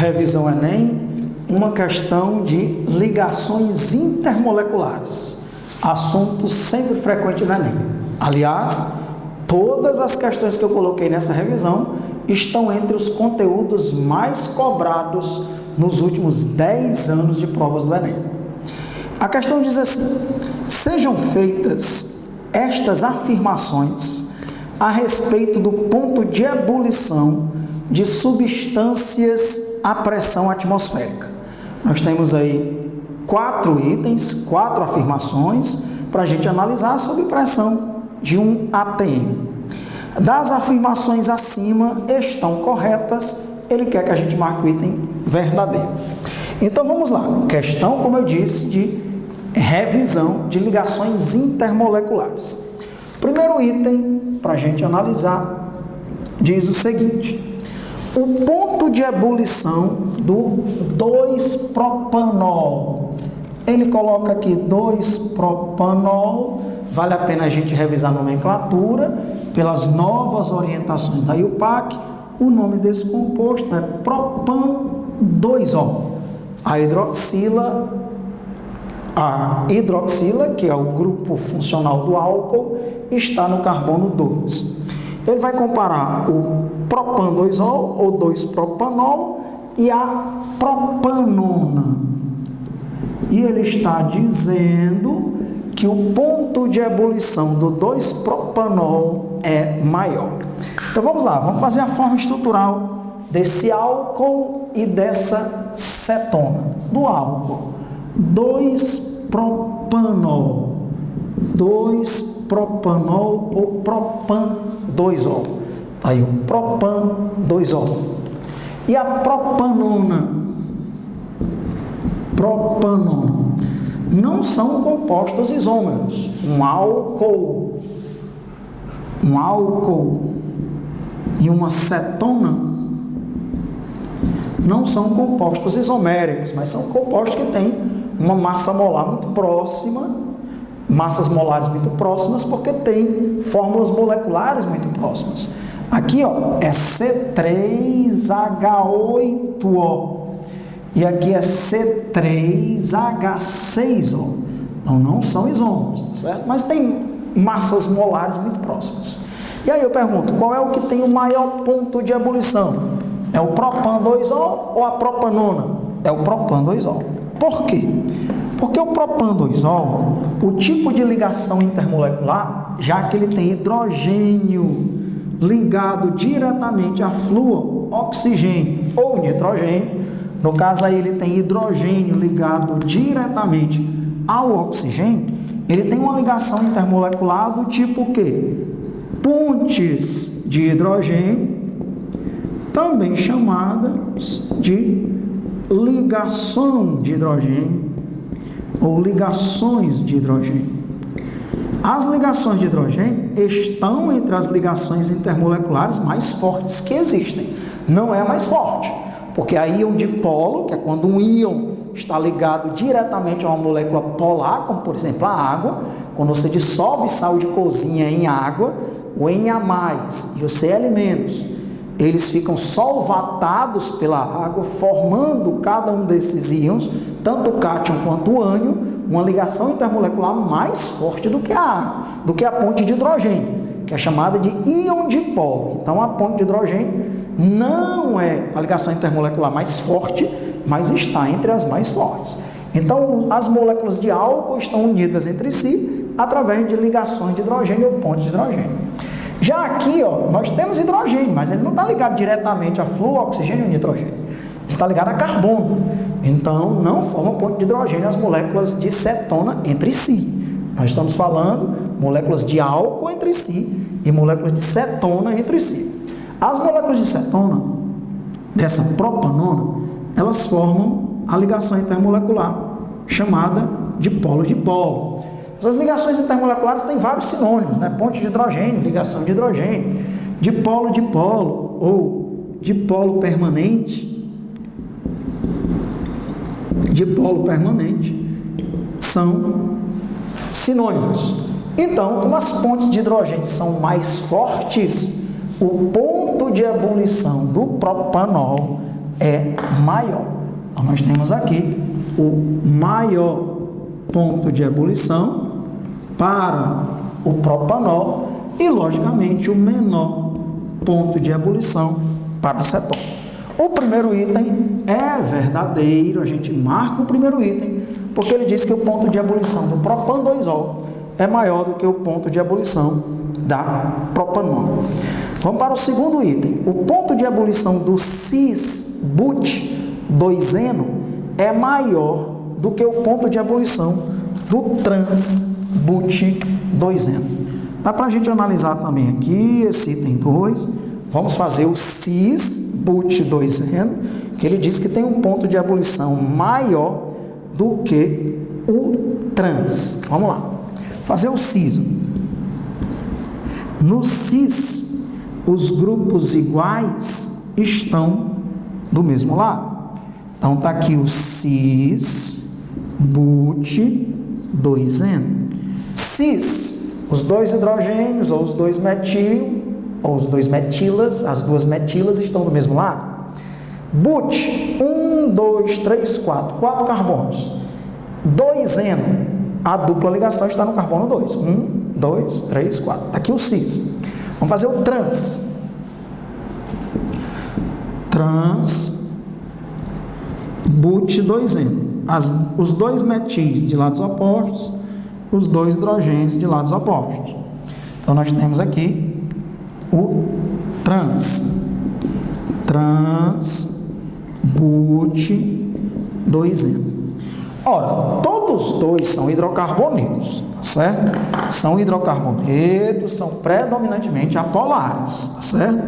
Revisão Enem, uma questão de ligações intermoleculares, assunto sempre frequente no Enem. Aliás, todas as questões que eu coloquei nessa revisão estão entre os conteúdos mais cobrados nos últimos 10 anos de provas do Enem. A questão diz assim: sejam feitas estas afirmações a respeito do ponto de ebulição de substâncias à pressão atmosférica. Nós temos aí 4 itens, 4 afirmações para a gente analisar sobre pressão de 1 atm. Das afirmações acima estão corretas, ele quer que a gente marque o item verdadeiro. Então vamos lá, questão, como eu disse, de revisão de ligações intermoleculares. Primeiro item para a gente analisar diz o seguinte: o ponto de ebulição do 2-propanol. Ele coloca aqui 2-propanol, vale a pena a gente revisar a nomenclatura, pelas novas orientações da IUPAC, o nome desse composto é propan-2-ol. A hidroxila, que é o grupo funcional do álcool, está no carbono 2. Ele vai comparar o propan-2-ol ou 2-propanol e a propanona. E ele está dizendo que o ponto de ebulição do 2-propanol é maior. Então vamos lá, vamos fazer a forma estrutural desse álcool e dessa cetona. Do álcool, 2-propanol, 2-propanol ou propan-2-ol. Está aí o propan-2-ol. E a propanona? Propanona. Não são compostos isômeros. Um álcool e uma cetona não são compostos isoméricos, mas são compostos que têm uma massa molar muito próxima, massas molares muito próximas, porque tem fórmulas moleculares muito próximas. Aqui, ó, é C3H8O e aqui é C3H6O. Então, não são isômeros, tá certo? Mas tem massas molares muito próximas. E aí eu pergunto, qual é o que tem o maior ponto de ebulição? É o propan-2-ol ou a propanona? É o propan-2-ol. Por quê? Porque o propan-2-ol, o tipo de ligação intermolecular, já que ele tem hidrogênio ligado diretamente a flúor, oxigênio ou nitrogênio, no caso aí ele tem hidrogênio ligado diretamente ao oxigênio, ele tem uma ligação intermolecular do tipo o quê? Pontes de hidrogênio, também chamadas de ligação de hidrogênio ou ligações de hidrogênio. As ligações de hidrogênio estão entre as ligações intermoleculares mais fortes que existem. Não é a mais forte, porque a íon dipolo, que é quando um íon está ligado diretamente a uma molécula polar, como por exemplo a água, quando você dissolve sal de cozinha em água, o Na+ e o Cl-, eles ficam solvatados pela água, formando cada um desses íons, tanto o cátion quanto o ânion, uma ligação intermolecular mais forte do que a água, do que a ponte de hidrogênio, que é chamada de íon dipolo. Então a ponte de hidrogênio não é a ligação intermolecular mais forte, mas está entre as mais fortes. Então as moléculas de álcool estão unidas entre si através de ligações de hidrogênio ou pontes de hidrogênio. Já aqui, ó, nós temos hidrogênio, mas ele não está ligado diretamente a flúor, oxigênio e nitrogênio. Ele está ligado a carbono. Então, não forma ponte de hidrogênio as moléculas de cetona entre si. Nós estamos falando moléculas de álcool entre si e moléculas de cetona entre si. As moléculas de cetona, dessa propanona, elas formam a ligação intermolecular chamada de polo-dipolo. Essas ligações intermoleculares têm vários sinônimos, né? Ponte de hidrogênio, ligação de hidrogênio, dipolo-dipolo ou dipolo permanente. Dipolo permanente são sinônimos. Então, como as pontes de hidrogênio são mais fortes, o ponto de ebulição do propanol é maior. Então, nós temos aqui o maior ponto de ebulição para o propanol e, logicamente, o menor ponto de ebulição para a cetona. O primeiro item é verdadeiro, a gente marca o primeiro item, porque ele diz que o ponto de ebulição do propan-2-ol é maior do que o ponto de ebulição da propanol. Vamos para o segundo item. O ponto de ebulição do cis-but-2-eno é maior do que o ponto de ebulição do trans-but-2-eno. Dá para a gente analisar também aqui esse item 2. Vamos fazer o cis-but-2-eno, que ele diz que tem um ponto de ebulição maior do que o trans. Vamos lá. Fazer o cis. No cis, os grupos iguais estão do mesmo lado. Então, está aqui o cis-but-2-eno. Cis, os dois hidrogênios, ou os dois metil, ou os dois metilas, as duas metilas estão do mesmo lado. But, 1, 2, 3, 4 carbonos. 2-eno, a dupla ligação está no carbono 2. 1, 2, 3, 4. Está aqui o cis. Vamos fazer o trans. Trans-but-2-eno. Os dois metis de lados opostos, os dois hidrogênios de lados opostos. Então, nós temos aqui o trans-but-2-eno. Ora, todos dois são hidrocarbonetos, tá certo? São hidrocarbonetos, são predominantemente apolares, tá certo?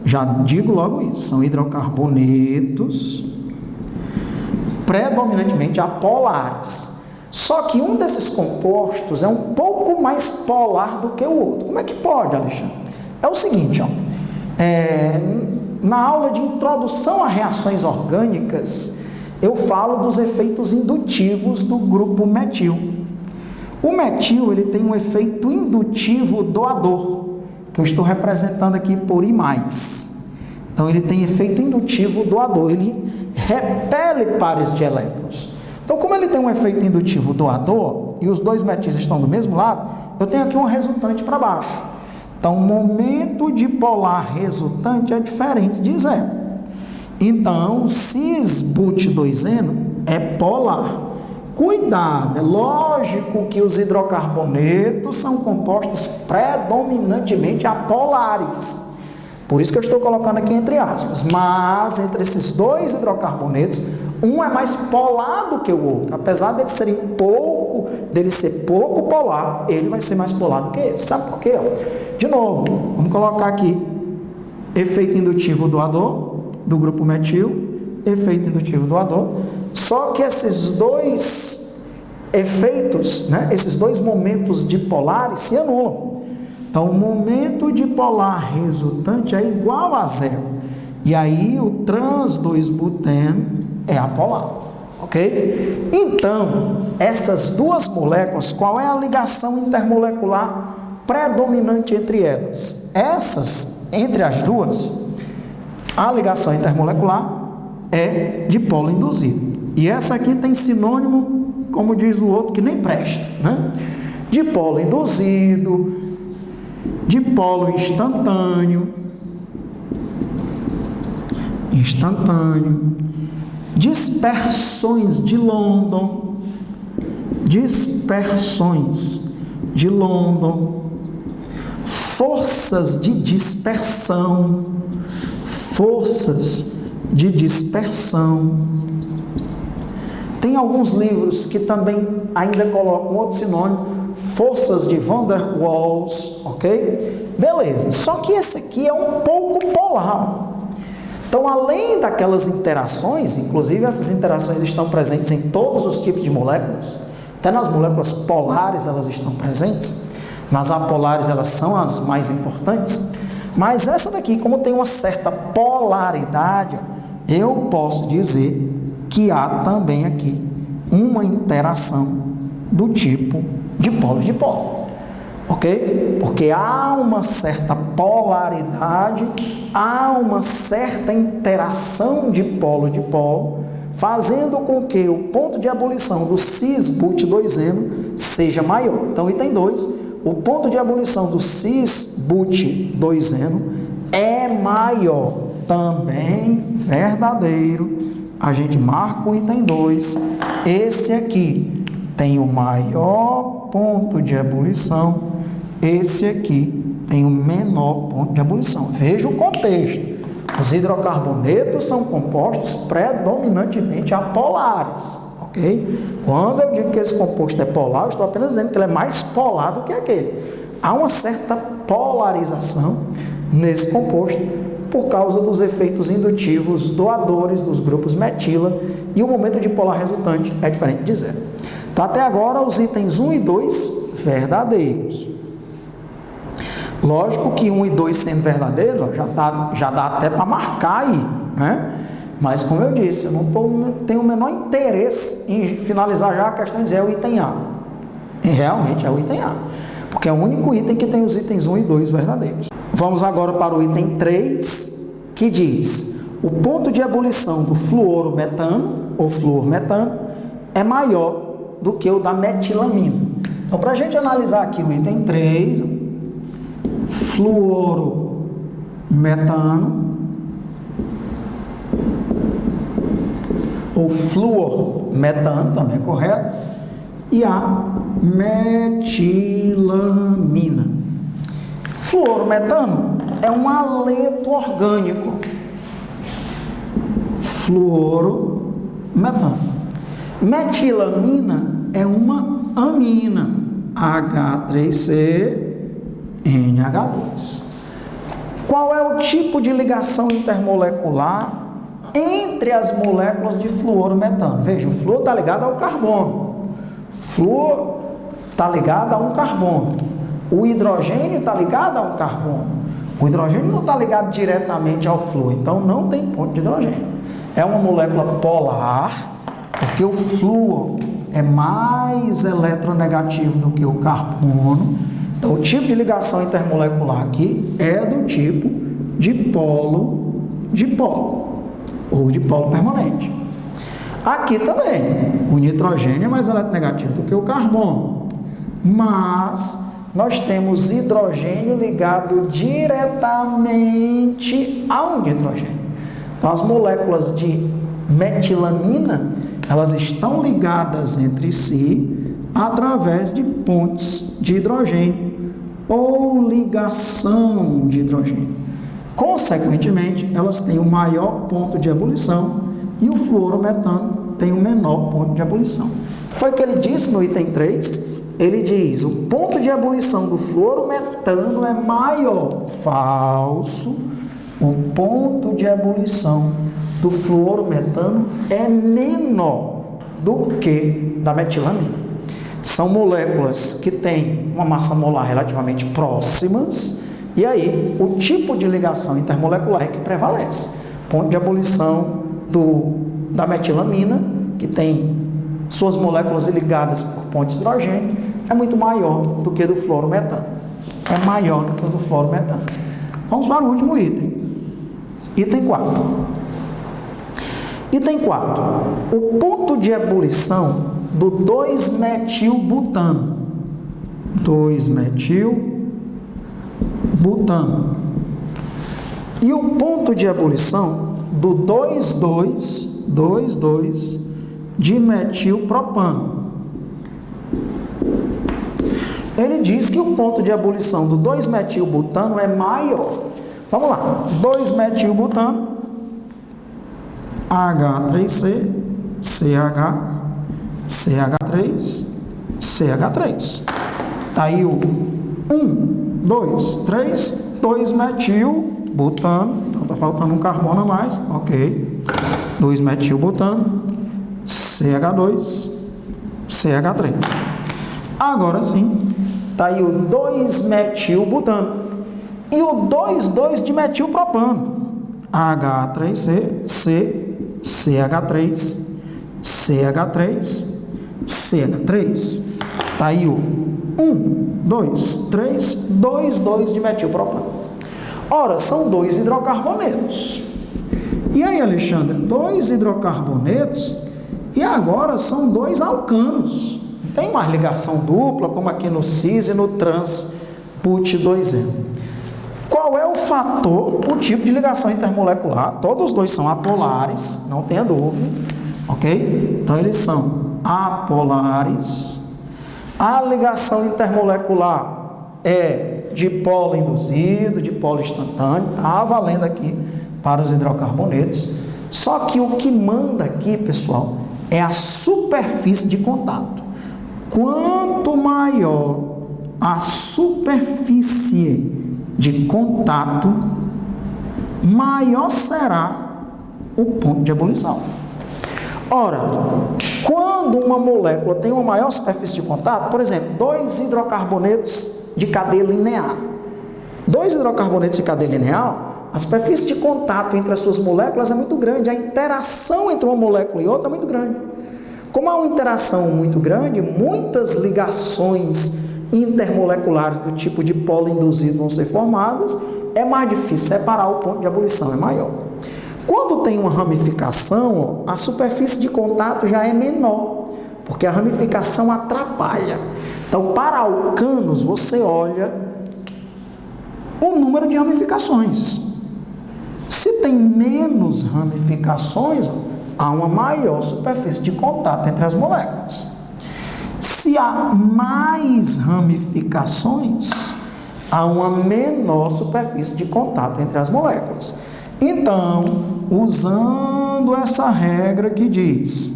Já digo logo isso, são hidrocarbonetos predominantemente apolares. Só que um desses compostos é um pouco mais polar do que o outro. Como é que pode, Alexandre? É o seguinte, ó, na aula de introdução a reações orgânicas, eu falo dos efeitos indutivos do grupo metil. O metil, ele tem um efeito indutivo doador, que eu estou representando aqui por I+. Então, ele tem efeito indutivo doador, ele repele pares de elétrons. Então, como ele tem um efeito indutivo doador, e os dois metis estão do mesmo lado, eu tenho aqui um resultante para baixo. Então, o momento dipolar resultante é diferente de zero. Então, o cis-but-2-eno é polar. Cuidado, é lógico que os hidrocarbonetos são compostos predominantemente apolares. Por isso que eu estou colocando aqui entre aspas. Mas, entre esses dois hidrocarbonetos, um é mais polar do que o outro. Apesar dele ser pouco polar, ele vai ser mais polar do que esse. Sabe por quê? De novo, vamos colocar aqui efeito indutivo doador do grupo metil, efeito indutivo doador. Só que esses dois efeitos, né, esses dois momentos dipolares se anulam. Então, o momento dipolar resultante é igual a zero. E aí, o trans-2-buteno é apolar. Ok? Então, essas duas moléculas, qual é a ligação intermolecular predominante entre elas? Entre as duas, a ligação intermolecular é dipolo induzido. E essa aqui tem sinônimo, como diz o outro, que nem presta, né? Dipolo induzido, dipolo instantâneo, dispersões de London, forças de dispersão. Tem alguns livros que também ainda colocam outro sinônimo, forças de Van der Waals, ok? Beleza, só que esse aqui é um pouco polar. Então, além daquelas interações, inclusive essas interações estão presentes em todos os tipos de moléculas, até nas moléculas polares elas estão presentes, nas apolares elas são as mais importantes, mas essa daqui, como tem uma certa polaridade, eu posso dizer que há também aqui uma interação do tipo dipolo-dipolo. ok? Porque há uma certa polaridade, há uma certa interação de polo, fazendo com que o ponto de ebulição do cis-but-2-eno seja maior. Então, item 2, o ponto de ebulição do cis-but-2-eno é maior. Também verdadeiro. A gente marca o item 2. Esse aqui tem o maior ponto de ebulição. Esse aqui tem o menor ponto de ebulição. Veja o contexto. Os hidrocarbonetos são compostos predominantemente apolares, ok? Quando eu digo que esse composto é polar, eu estou apenas dizendo que ele é mais polar do que aquele. Há uma certa polarização nesse composto por causa dos efeitos indutivos doadores dos grupos metila e o momento de polar resultante é diferente de zero. Então, até agora, os itens 1 e 2 verdadeiros. Lógico que 1 e 2 sendo verdadeiros, já dá até para marcar aí, né? Mas, como eu disse, eu não tenho o menor interesse em finalizar já a questão de dizer é o item A. E realmente é o item A, porque é o único item que tem os itens 1 e 2 verdadeiros. Vamos agora para o item 3, que diz: o ponto de ebulição do fluorometano, ou fluormetano, é maior do que o da metilamina. Então, para a gente analisar aqui o item 3... fluorometano ou fluormetano, também é correto, e a metilamina. Fluorometano é um haleto orgânico. Fluorometano. Metilamina é uma amina, H3C NH2. Qual é o tipo de ligação intermolecular entre as moléculas de fluorometano? Veja, o flúor está ligado ao carbono. O flúor está ligado a um carbono. O hidrogênio está ligado a um carbono. O hidrogênio não está ligado diretamente ao flúor, então não tem ponto de hidrogênio. É uma molécula polar, porque o flúor é mais eletronegativo do que o carbono. Então, o tipo de ligação intermolecular aqui é do tipo de polo, ou de polo permanente. Aqui também, o nitrogênio é mais eletronegativo do que o carbono, mas nós temos hidrogênio ligado diretamente ao nitrogênio. Então, as moléculas de metilamina, elas estão ligadas entre si através de pontes de hidrogênio ou ligação de hidrogênio. Consequentemente, elas têm o maior ponto de ebulição e o fluorometano tem o menor ponto de ebulição. O que foi que ele disse no item 3? Ele diz: o ponto de ebulição do fluorometano é maior. Falso. O ponto de ebulição do fluorometano é menor do que da metilamina. São moléculas que têm uma massa molar relativamente próximas, e aí o tipo de ligação intermolecular é que prevalece. Ponto de ebulição da metilamina, que tem suas moléculas ligadas por pontes de hidrogênio, é muito maior do que do fluorometano. É maior do que o do fluorometano. Vamos para o último item. Item 4. Item 4. O ponto de ebulição do 2-metilbutano. 2-metilbutano. E o ponto de ebulição do 2,2-dimetilpropano. Ele diz que o ponto de ebulição do 2-metilbutano é maior. Vamos lá. 2-metilbutano, H3C, CH, CH3, CH3. Está aí o 1, 2, 3, 2-metilbutano. Então, está faltando um carbono a mais. Ok. 2-metilbutano, CH2, CH3. Agora sim, está aí o 2-metilbutano e o 2,2-dimetilpropano. H3C, C, CH3, CH3, CH3. Está aí o 1, 2, 3, 2 de metilpropano. Ora, são 2 hidrocarbonetos. E aí, Alexandre, 2 hidrocarbonetos e agora são 2 alcanos. Não tem mais ligação dupla, como aqui no cis e no trans put2N. Qual é o fator, o tipo de ligação intermolecular? Todos os dois são apolares, não tenha dúvida, ok? Então, eles são apolares. A ligação intermolecular é dipolo induzido, dipolo instantâneo, está valendo aqui para os hidrocarbonetos. Só que o que manda aqui, pessoal, é a superfície de contato. Quanto maior a superfície de contato, maior será o ponto de ebulição. Ora, quando uma molécula tem uma maior superfície de contato, por exemplo, 2 hidrocarbonetos de cadeia linear. 2 hidrocarbonetos de cadeia linear, a superfície de contato entre as suas moléculas é muito grande, a interação entre uma molécula e outra é muito grande. Como há uma interação muito grande, muitas ligações intermoleculares do tipo de polo induzido vão ser formadas, é mais difícil separar, o ponto de ebulição é maior. Quando tem uma ramificação, a superfície de contato já é menor, porque a ramificação atrapalha. Então, para alcanos, você olha o número de ramificações. Se tem menos ramificações, há uma maior superfície de contato entre as moléculas. Se há mais ramificações, há uma menor superfície de contato entre as moléculas. Então, usando essa regra que diz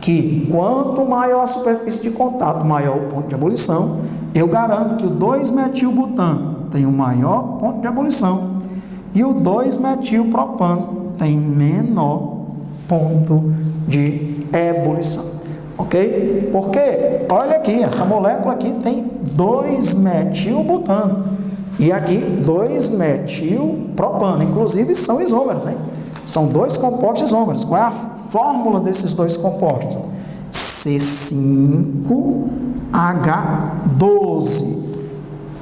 que quanto maior a superfície de contato, maior o ponto de ebulição, eu garanto que o 2-metilbutano tem o maior ponto de ebulição e o 2-metilpropano tem menor ponto de ebulição. Ok? Porque, olha aqui, essa molécula aqui tem 2-metilbutano e aqui 2-metilpropano, inclusive são isômeros, hein? São 2 compostos isômeros. Qual é a fórmula desses 2 compostos? C5H12.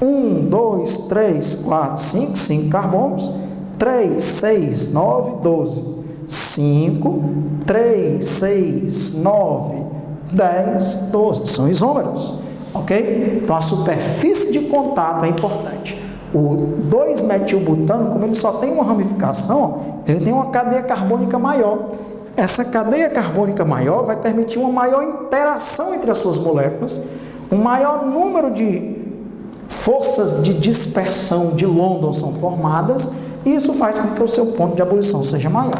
1, 2, 3, 4, 5 carbonos, 3, 6, 9, 12. 5, 3, 6, 9, 10, 12. São isômeros, ok? Então, a superfície de contato é importante. O 2-metilbutano, como ele só tem uma ramificação, ele tem uma cadeia carbônica maior. Essa cadeia carbônica maior vai permitir uma maior interação entre as suas moléculas, um maior número de forças de dispersão de London são formadas, e isso faz com que o seu ponto de ebulição seja maior.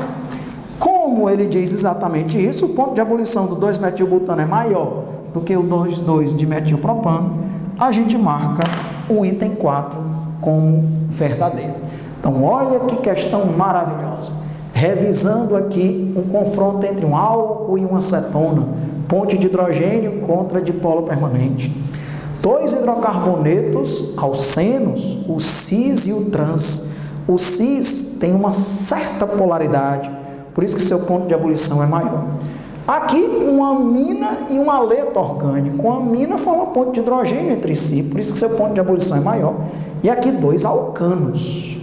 Como ele diz exatamente isso, o ponto de ebulição do 2-metilbutano é maior do que o 2,2 de metilpropano, a gente marca o item 4 como verdadeiro. Então, olha que questão maravilhosa. Revisando aqui um confronto entre um álcool e uma acetona, ponte de hidrogênio contra dipolo permanente. 2 hidrocarbonetos alcenos, o cis e o trans. O cis tem uma certa polaridade, por isso que seu ponto de ebulição é maior. Aqui, uma amina e um aleto orgânico. Uma amina forma ponto de hidrogênio entre si, por isso que seu ponto de ebulição é maior. E aqui 2 alcanos.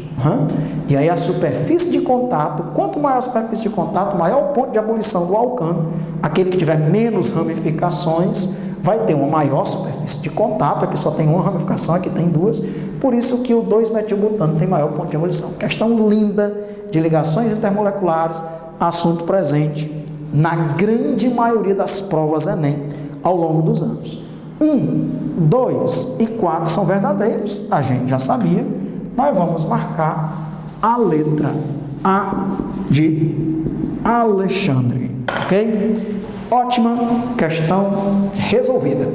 E aí a superfície de contato, quanto maior a superfície de contato, maior o ponto de ebulição do alcano. Aquele que tiver menos ramificações vai ter uma maior superfície de contato. Aqui só tem uma ramificação, aqui tem 2. Por isso que o 2-metilbutano tem maior ponto de ebulição. Questão linda de ligações intermoleculares, assunto presente na grande maioria das provas Enem ao longo dos anos. 1, 2 e 4 são verdadeiros, a gente já sabia. Nós vamos marcar a letra A de Alexandre, ok? Ótima questão resolvida.